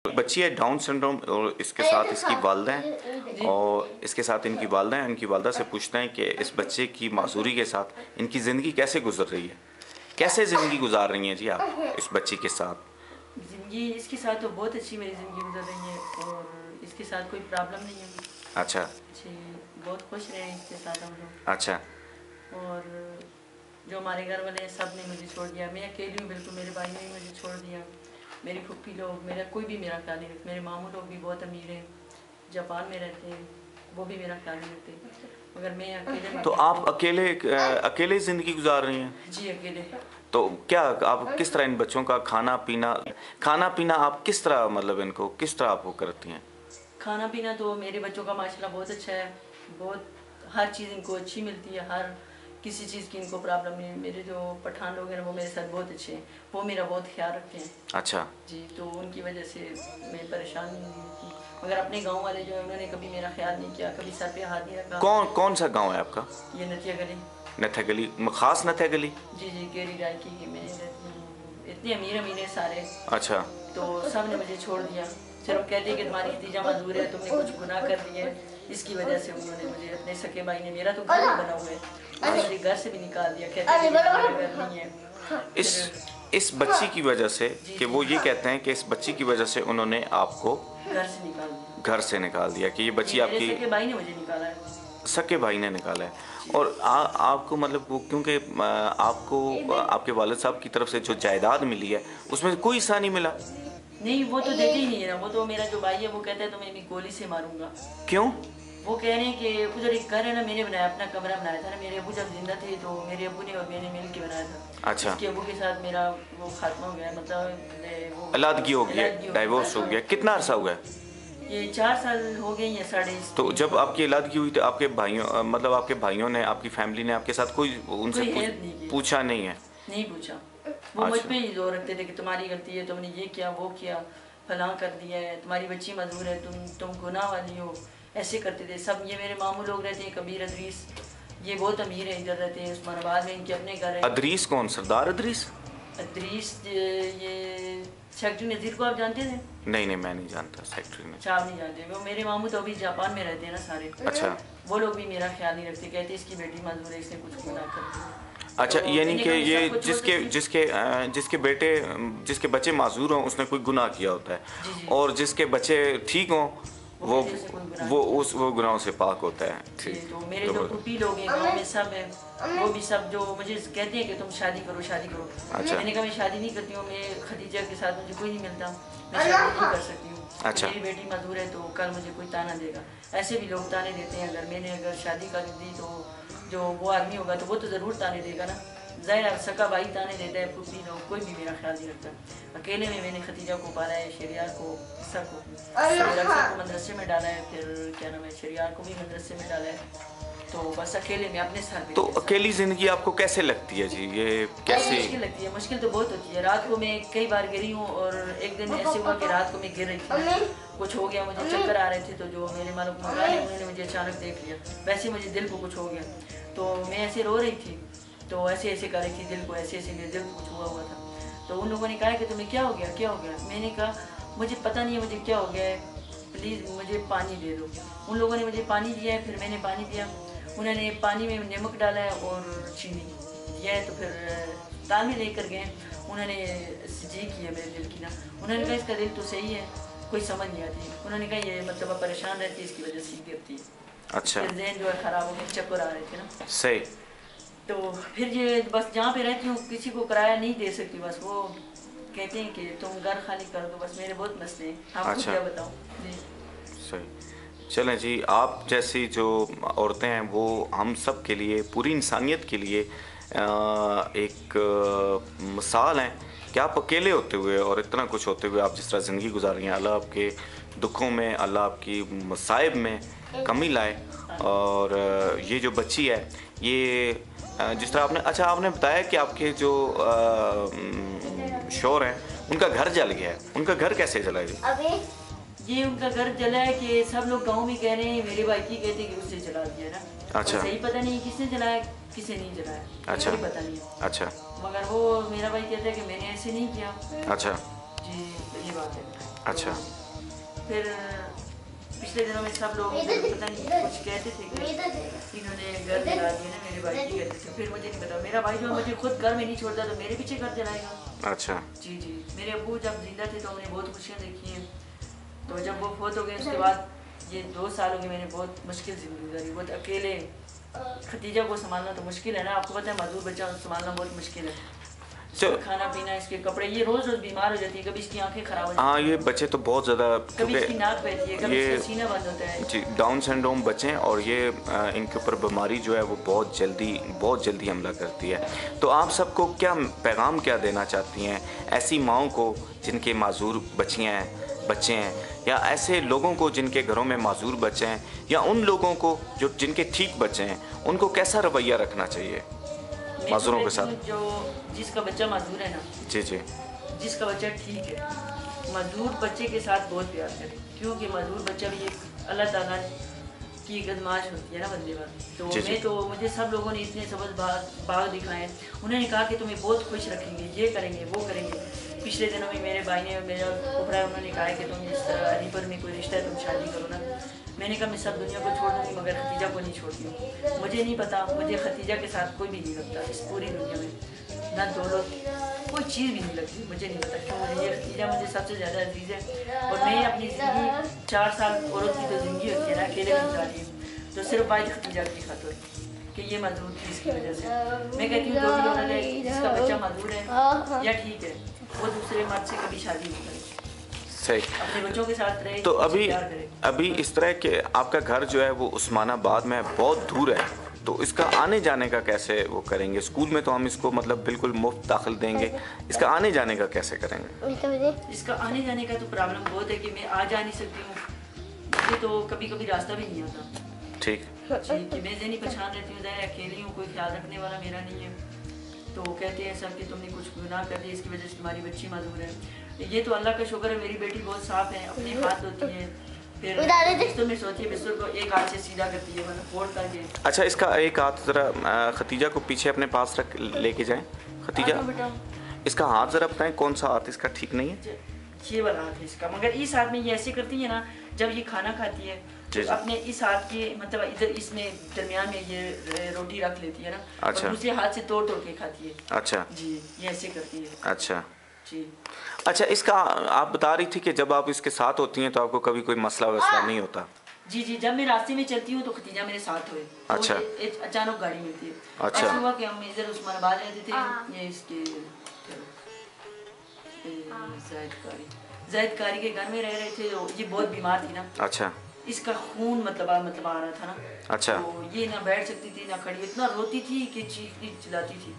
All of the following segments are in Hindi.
बच्ची है डाउन सिंड्रोम और इसके साथ इसकी वालदा हैं और इसके साथ इनकी वालदा हैं। इनकी वालदा से पूछते हैं कि इस बच्चे की मासूरी के साथ इनकी ज़िंदगी कैसे गुजर रही है, कैसे ज़िंदगी गुजार रही हैं जी आप इस बच्ची के साथ? ज़िंदगी इसके साथ तो बहुत अच्छी मेरी ज़िंदगी गुजर रही है और इसके साथ कोई प्रॉब्लम नहीं है। अच्छा जी, बहुत खुश रहे हैं इसके साथ हम लोग। अच्छा। और जो हमारे घर वाले हैं सब ने मुझे छोड़ दिया, मैं अकेली हूँ बिल्कुल, मेरे भाई ने मुझे छोड़ दिया, मेरी फुप्पी लोग, मेरा कोई भी मेरा ख्याल नहीं रखते। मेरे मामू लोग भी बहुत अमीर हैं, जापान में रहते हैं, वो भी मेरा ख्याल नहीं रखते, मगर मैं अकेले। तो आप अकेले ज़िंदगी गुजार रही हैं? जी अकेले। तो क्या आप किस तरह इन बच्चों का खाना पीना आप किस तरह, मतलब इनको किस तरह आप वो करती हैं? खाना पीना तो मेरे बच्चों का माशाल्लाह बहुत अच्छा है, बहुत हर चीज़ इनको अच्छी मिलती है, हर किसी चीज़ की इनको प्रॉब्लम नहीं। मेरे जो पठान लोग हैं वो मेरे साथ बहुत अच्छे हैं, वो मेरा बहुत ख्याल रखते हैं। अच्छा जी, तो उनकी वजह से मैं परेशान नहीं थी, मगर अपने गांव वाले जो है उन्होंने कभी मेरा ख्याल नहीं किया, कभी सर पे हाथ नहीं रखा। कौन सा गांव है आपका? ये नथिया गली। नथिया गली, खास नथिया गली? जी जी, गेरी राय की मैं रहती हूँ। इतने अमीर अमीर है सारे। अच्छा। तो सब ने मुझे छोड़ दिया। सिर्फ कहते हैं कि तुम्हारी भतीजा मजदूर है, तुमने कुछ गुनाह कर दिए, इसकी वजह से उन्होंने मुझे, अपने सके भाई ने, मेरा तो घर नहीं बना हुआ है, मुझे घर से भी निकाल दिया, कहते हैं कि घर नहीं है। इस बच्ची की वजह से कि वो ये कहते हैं कि इस बच्ची की वजह से उन्होंने आपको घर से निकाल दिया कि ये बच्ची आपकी, सके भाई ने मुझे निकाला है। सके भाई ने निकाला है। और आपको मतलब वो, क्योंकि आपको आपके वालिद साहब की तरफ से जो जायदाद मिली है उसमें कोई हिस्सा नहीं मिला? नहीं, वो तो देते ही नहीं है ना। वो तो मेरा जो भाई है वो कहता है तो मैं गोली से मारूंगा। क्यों? वो कह रहे हैं कि उधर एक घर है ना, मैंने बनाया, अपना कमरा बनाया था ना, मेरे अबू जब जिंदा थे तो मेरे अबू ने और मैंने मिल के बनाया था। अच्छा। उसके अबू के साथ मेरा वो खात्मा हो गया, मतलब वो अलादगी हो गया, डाइवोर्स हो गया। कितना अरसा हुआ है? ये 4 साल हो गए या 3.5। तो जब आपकी अलादगी हुई तो आपके भाइयों, मतलब आपके भाइयों ने, आपकी फैमिली ने आपके साथ कोई उनसे पूछा नहीं है? नहीं पूछा। वो मुझ पे ही जोर रखते थे कि तुम्हारी गलती है, तुमने ये किया वो किया, फलां कर दिया है, तुम्हारी बच्ची मजदूर है, तुम गुनाह वाली हो, ऐसे करते थे सब। ये मेरे मामू लोग रहते हैं, कबीर अदरीस, ये बहुत अमीर है, इधर रहते हैं उस्मानाबाद में, इनके अपने घर है। अदरीस कौन? सरदार अदरीस? अदरीस ये सेक्रेटरी नज़ीर को आप जानते थे? नहीं नहीं, मैं नहीं जानता सेक्रेटरी में। अच्छा, आप नहीं जानते? वो मेरे मामू तो अभी जापान में रहते हैं ना सारे। अच्छा। वो लोग भी मेरा ख्याल नहीं रखते, कहते इसकी बेटी मजदूर है, इसने कुछ गुनाह कर दिया। अच्छा, तो यानी कि ये जिसके बच्चे माजूर हों उसने कोई गुनाह किया होता है। जी। और जिसके बच्चे ठीक हों वो गुनाहों से पाक होता है। ठीक। तो मेरे जो पुप्पी लोग हैं गाँव में सब हैं, वो भी सब जो मुझे कहते हैं कि तुम शादी करो शादी करो। अच्छा। मैंने कहा मैं शादी नहीं करती हूँ, मैं खदीजा के साथ मुझे कोई नहीं मिलता, मैं शादी नहीं कर सकती हूँ। अच्छा। मेरी बेटी मजदूर है तो कल मुझे कोई ताना देगा। ऐसे भी लोग ताने देते हैं, अगर शादी कर दी तो जो वो आदमी होगा तो वो तो ज़रूर ताने देगा ना। ज़ाहिर सका भाई ताने देता है, पुप्पी लोग कोई भी मेरा ख्याल नहीं रखता। अकेले में मैंने खतीजा को पाला है, शरियार को, ईसा को मदरसे में डाला है, फिर क्या नाम है, शरियार को भी मदरसे में डाला है। तो बस अकेले में अपने सर पे। तो अकेली ज़िंदगी आपको कैसे लगती है जी? ये कैसे मुश्किल लगती है? मुश्किल तो बहुत होती है। रात को मैं कई बार गिरी हूँ और एक दिन ऐसे हुआ कि रात को मैं गिर रही थी, कुछ हो गया, मुझे चक्कर आ रहे थे, तो जो मेरे मालूम मकान है उन्होंने मुझे अचानक देख लिया, वैसे मुझे दिल को कुछ हो गया, तो मैं ऐसे रो रही थी, तो ऐसे ऐसे कर रही थी दिल को, ऐसे ऐसे मेरे दिल को कुछ हुआ था। तो उन लोगों ने कहा कि तुम्हें क्या हो गया, क्या हो गया? मैंने कहा मुझे पता नहीं है मुझे क्या हो गया है, प्लीज़ मुझे पानी दे दो। उन लोगों ने मुझे पानी दिया है, फिर मैंने पानी दिया, उन्होंने पानी में नमक डाला है और चीनी दिया है, तो फिर तालमे लेकर गए, उन्होंने जी किया मेरे दिल की ना। उन्होंने कहा इसका दिल तो सही है, कोई समझ नहीं आती। उन्होंने कहा ये मतलब परेशान रहती है, इसकी वजह से गिरती है। अच्छा। फिर जहन जो है ख़राब हो गया, चक्कर आ रहे थे ना। सही। तो फिर ये बस जहाँ पे रहती हूँ किसी को किराया नहीं दे सकती, बस वो कहते हैं कि तुम घर खाली कर दो, बस मेरे बहुत मसले हैं। आपको अच्छा। क्या बताऊँ जी? सही। चलें जी, आप जैसी जो औरतें हैं वो हम सब के लिए, पूरी इंसानियत के लिए एक मिसाल हैं कि आप अकेले होते हुए और इतना कुछ होते हुए आप जिस तरह ज़िंदगी गुजार रही हैं, अल्लाह आपके दुखों में, अल्लाह आपकी मसाइब में कमी लाए। और ये जो बच्ची है, ये जिस तरह आपने बताया कि आपके जो शौहर हैं उनका घर जल गया है, उनका घर कैसे जला है? ये उनका घर जला है कि सब लोग गांव में कह रहे हैं, मेरे भाई की कहते हैं कि उससे जला दिया ना। अच्छा। सही पता नहीं किसने जलाया किसने नहीं जलाया, अच्छा। पता नहीं। अच्छा। मगर वो मेरा भाई कहता है कि मैंने ऐसे नहीं किया। अच्छा जी, ये बात है। अच्छा। फिर पिछले दिनों में सब लोग पता नहीं कुछ कहते थे कि इन्होंने घर जला दिया ना, मेरे भाई की कहते थे। फिर मुझे नहीं पता, मेरा भाई जो मुझे खुद घर में नहीं छोड़ता तो मेरे पीछे घर जलाएगा। अच्छा। जी जी, मेरे अब्बू जब जिंदा थे तो हमने बहुत खुशियाँ देखी हैं, तो जब वो फोत हो गए उसके बाद ये 2 साल हो गए मैंने बहुत मुश्किल ज़िंदगी गुजारी। बहुत अकेले खतीजा को संभालना तो मुश्किल है ना, आपको पता है मजदूर बच्चा संभालना बहुत मुश्किल है। खाना पीना, इसके कपड़े, ये रोज रोज बीमार हो जाती है, कभी इसकी आंखें खराब हो जाती है। हाँ, ये बच्चे तो बहुत ज़्यादा, कभी इसकी नाक बहती है, कभी ये इसका सीना बंद होता है। जी, डाउन सिंड्रोम बच्चे हैं और ये इनके ऊपर बीमारी जो है वो बहुत जल्दी हमला करती है। तो आप सबको क्या पैगाम क्या देना चाहती हैं ऐसी माओं को जिनके माजूर बच्चे हैं, या ऐसे लोगों को जिनके घरों में माजूर बच्चे हैं, या उन लोगों को जो जिनके ठीक बच्चे हैं, उनको कैसा रवैया रखना चाहिए माजूरों के साथ? जो जिसका बच्चा माजूर है ना, जी जी, जिसका बच्चा ठीक है, मजदूर बच्चे के साथ बहुत प्यार करे, क्योंकि मजदूर बच्चा भी एक अल्लाह ताला की एक आजमाइश होती है ना बंदे पर। तो जी, जी। मैं तो मुझे सब लोगों ने इतने सबज बाग दिखाए हैं, उन्होंने कहा कि तुम्हें बहुत खुश रखेंगे, ये करेंगे वो करेंगे। पिछले दिनों में मेरे भाई ने, मेरा फुफड़ा, उन्होंने कहा कि तुम इस अलीपुर में कोई रिश्ता है, तुम शादी करो ना। मैंने कहा मैं सब दुनिया को छोड़ दूँगी मगर खतीजा को नहीं छोड़ती हूँ। मुझे नहीं पता, मुझे खतीजा के साथ कोई भी नहीं लगता इस पूरी दुनिया में, ना दौलत, कोई चीज़ भी नहीं लगती। मुझे नहीं पता क्यों, मुझे ये खतीजा मुझे सबसे ज़्यादा अजीज़ है। और मैं अपनी ज़िंदगी 4 साल औरत की तो ज़िंदगी होती है ना, अकेले में गुजारी, तो सिर्फ वाहिद खतीजा की खातिर कि ये मजदूर थी, इसकी वजह से मैं कहती हूँ जो भी औरत है जिसका बच्चा मजदूर है या ठीक है, वो दूसरे मर्द से कभी शादी नहीं करे, सही। अपने बच्चों के साथ रहे। तो प्यार करे। अभी इस तरह के आपका घर जो है वो उस्मानाबाद में बहुत दूर है, तो इसका आने जाने का कैसे वो करेंगे? स्कूल में तो हम इसको मतलब बिल्कुल मुफ्त दाखिल देंगे, इसका आने जाने का कैसे करेंगे? इसका आने जाने का तो प्रॉब्लम बहुत है कि मैं आ जा नहीं सकती हूँ, मुझे तो कभी कभी रास्ता भी नहीं आता। ठीक जी, कि मैं जहनी पहचान रहती हूँ, ज़ाहिर अकेली हूँ, कोई ख्याल रखने वाला मेरा नहीं है। तो कहते हैं सब कि तुमने कुछ गुनाह कर दिया, इसकी वजह से तुम्हारी बच्ची माजूर है। ये तो अल्लाह का शुक्र है, मेरी बेटी बहुत साफ है, अपने हाथ धोती है, फिर बिस्तर में सोती है, बिस्तर को एक हाथ से सीधा करती है, मतलब फोल्ड करके। अच्छा, इसका एक हाथ ज़रा खतीजा को पीछे अपने पास रख लेके जाएं। खतीजा, बेटा इसका हाथ ज़रा बताएं, कौन सा हाथ इसका ठीक नहीं है? ये वाला हाथ है इसका, मगर इस हाथ में ये ऐसे करती है ना, जब ये खाना खाती है तो अपने इस हाथ के मतलब इधर इसमें दरमियान में ये रोटी रख लेती है ना। अच्छा। और दूसरे हाथ से तोड़ तोड़ के खाती है। अच्छा जी, ये ऐसे करती है। अच्छा जी। अच्छा, इसका आप बता रही थी कि जब आप इसके साथ होती हैं तो आपको कभी कोई मसला वसला नहीं होता? जी जी, जब मैं रास्ते में चलती हूँ तो खतीजा मेरे साथ हुए। अच्छा। तो एक अचानक गाड़ी मिलती है। अच्छा। ऐसा हुआ कि हम इधर उस्मानाबाद रहते थे, ये इसके जायद कारी के घर में रह रहे थे, ये बहुत बीमार थी ना। अच्छा। इसका खून मतलब आ रहा था ना। अच्छा। तो ये ना बैठ सकती थी ना खड़ी, इतना रोती थी कि चीखती चिल्लाती थी।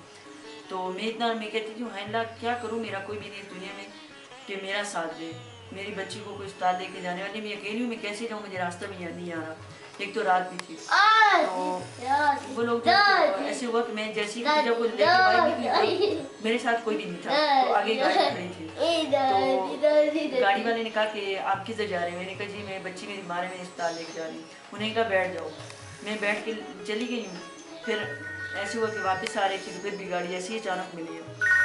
तो मैं कहती थी हाय अल्लाह, क्या करूँ, मेरा कोई भी नहीं इस दुनिया में कि मेरा साथ दे, मेरी बच्ची को कोई अस्पताल लेके जाने वाली, मैं अकेली हूँ, मैं कैसे जाऊँ, मुझे रास्ता भी नहीं आ रहा, एक तो रात भी थी। तो वो लोग ऐसे हुआ कि मैं जैसी जब को लेके बाहर निकली, मेरे साथ कोई भी नहीं था, तो आगे गाड़ी खड़ी थी। तो गाड़ी वाले ने कहा कि आप किधर जा रहे हैं? मैंने कहा जी मैं बच्ची मेरी बीमार है, मैं अस्पताल लेके जा रही हूँ। उन्हें कहा बैठ जाओ, मैं बैठ के चली गई हूँ। फिर ऐसे हुआ कि वापस आ रही थी तो फिर भी गाड़ी ऐसी ही अचानक मिली है।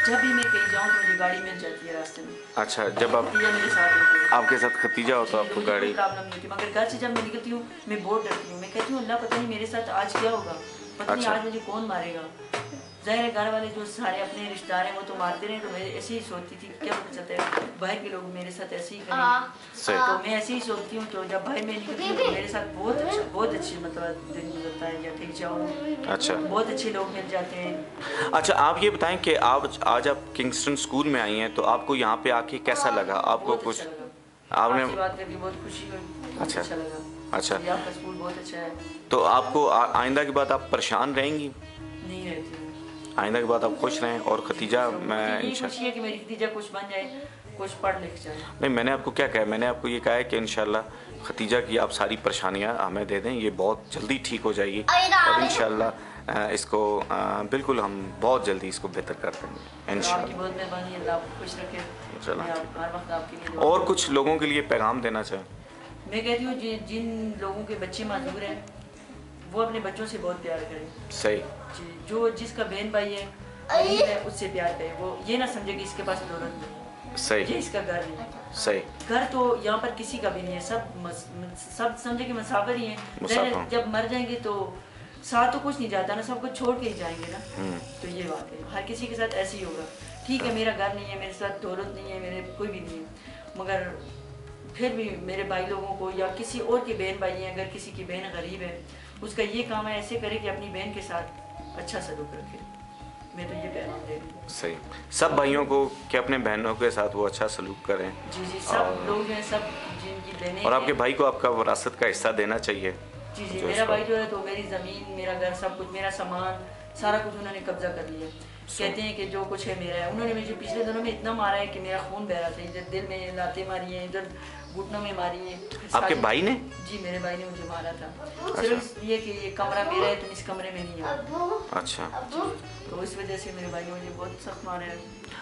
जब भी मैं कहीं जाऊँ तो मुझे गाड़ी मिल जाती है रास्ते में। अच्छा, जब आप मेरे साथ होती है, आपके साथ खतीजा हो तो आपको गाड़ी प्रॉब्लम नहीं होती, मगर घर से जब मैं निकलती हूँ मैं बहुत डरती हूँ। मैं कहती हूँ अल्लाह पता नहीं मेरे साथ आज क्या होगा, पता नहीं आज मुझे कौन मारेगा। ज़ाहिर घर वाले जो सारे अपने रिश्तेदार हैं वो तो मारते रहे, तो मैं ऐसे ही सोचती थी क्या पता चलता है बाहर के लोग मेरे साथ ऐसे ही करेंगे। तो मैं ऐसे ही सोचती हूँ। तो जब बाहर में निकलती हूँ तो मेरे साथ बहुत अच्छे मतलब दिन गुजरता है, या ठीक जाऊँ। अच्छा, बहुत अच्छे लोग मिल जाते हैं। अच्छा, आप ये बताएं कि आज आप किंगस्टन स्कूल में आई हैं, तो आपको यहाँ पे आके कैसा लगा? आपको कुछ आपने बात करके बहुत खुशी हुई। अच्छा लगा। अच्छा, आपका स्कूल बहुत अच्छा है। तो आपको आइंदा के बाद आप परेशान रहेंगी? नहीं रहती, आइंदा के बाद आप खुश रहें। और खतीजा, मैं खुशी है कि मेरी खतीजा कुछ बन जाए, कुछ पढ़ लिख जाए। नहीं, मैंने आपको क्या कहा, मैंने आपको ये कहा है कि इंशाल्लाह खतीजा की आप सारी परेशानियां हमें दे दें, ये बहुत जल्दी ठीक हो जाएगी और इंशाल्लाह इसको बिल्कुल हम बहुत जल्दी इसको बेहतर कर देंगे इंशाल्लाह। आपकी बहुत मेहरबानी, अल्लाह आपको खुश रखे। हर वक्त आपके लिए। और कुछ लोगों के लिए पैगाम देना चाहें? मैं कहती हूँ जिन लोगों के बच्चे माजूर हैं वो अपने बच्चों से बहुत प्यार करें। सही जी, जो जिसका बहन भाई है उससे प्यार करें। वो ये ना समझे कि इसके पास दौलत नहीं, सही। ये इसका घर है। सही। घर तो यहाँ पर किसी का भी नहीं है, सब समझे कि मुसाफिर ही हैं। मुसाफिर। जब मर जाएंगे तो साथ तो कुछ नहीं जाता ना, सब कुछ छोड़ के ही जाएंगे ना। तो ये बात है, हर किसी के साथ ऐसे ही होगा। ठीक है, मेरा घर नहीं है, मेरे साथ दौलत नहीं है, मेरे कोई भी नहीं है, मगर फिर भी मेरे भाई लोगों को या किसी और की बहन भाई हैं, अगर किसी की बहन गरीब है, उसका ये काम है ऐसे करे कि अपनी बहन के साथ अच्छा सलूक रखे। मैं तो ये पैगाम दे रही हूँ। सही। सब भाइयों को कि अपने बहनों के साथ वो अच्छा सलूक करें। जी जी, सब लोग हैं, सब जिनकी बहनें और आपके हैं। भाई को आपका विरासत का हिस्सा देना चाहिए। जी जी, जो मेरा इसको- भाई जो है तो मेरी ज़मीन, मेरा घर, सब कुछ, मेरा सामान, सारा कुछ उन्होंने कब्जा कर लिया। कहते हैं कि जो कुछ है मेरा है। उन्होंने मुझे पिछले दिनों में इतना मारा है कि मेरा खून बह रहा था, इधर दिल में लाते मारी हैं, इधर घुटनों में मारी हैं। आपके भाई ने? जी, मेरे भाई ने मुझे मारा था, सिर्फ इसलिए कि ये कमरा मेरा है, तुम इस कमरे में नहीं आओ। अच्छा। तो इस वजह से मेरे भाई ने मुझे बहुत सख्त मारा है।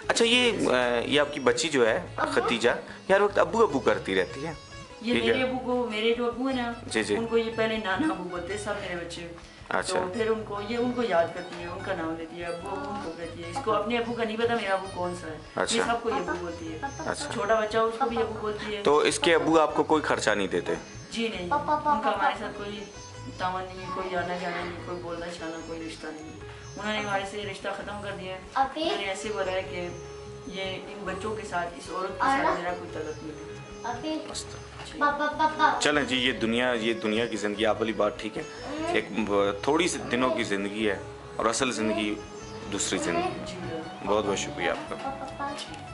अच्छा, ये आपकी बच्ची जो है खतीजा, हर वक्त अब्बू अब्बू करती रहती है। ये ठीक मेरे है। अबू को, मेरे जो अबू है ना, जी जी। उनको ये पहले नाना अबू बोलते हैं, सब मेरे बच्चे। अच्छा। तो फिर उनको याद करती है, उनका नाम लेती है, अबू उनको कहती है। इसको अपने अबू का नहीं पता मेरा अबू कौन सा है। अच्छा। ये सबको ये अबू बोलती है। अच्छा। छोटा बच्चा उसको भी अबू बोलती है। तो इसके अब्बू आपको कोई खर्चा नहीं देते? जी नहीं, उनका हमारे साथ कोई तावन नहीं है, कोई आना जाना नहीं, कोई बोलना चालना, कोई रिश्ता नहीं। उन्होंने हमारे से रिश्ता ख़त्म कर दिया है। उन्होंने ऐसे बोला है कि ये इन बच्चों के साथ, इस औरत के साथ मेरा कोई तलक नहीं है। चलें जी, ये दुनिया की ज़िंदगी, आप वाली बात ठीक है। एक थोड़ी सी दिनों की ज़िंदगी है और असल ज़िंदगी दूसरी ज़िंदगी। जी बहुत बहुत शुक्रिया आपका।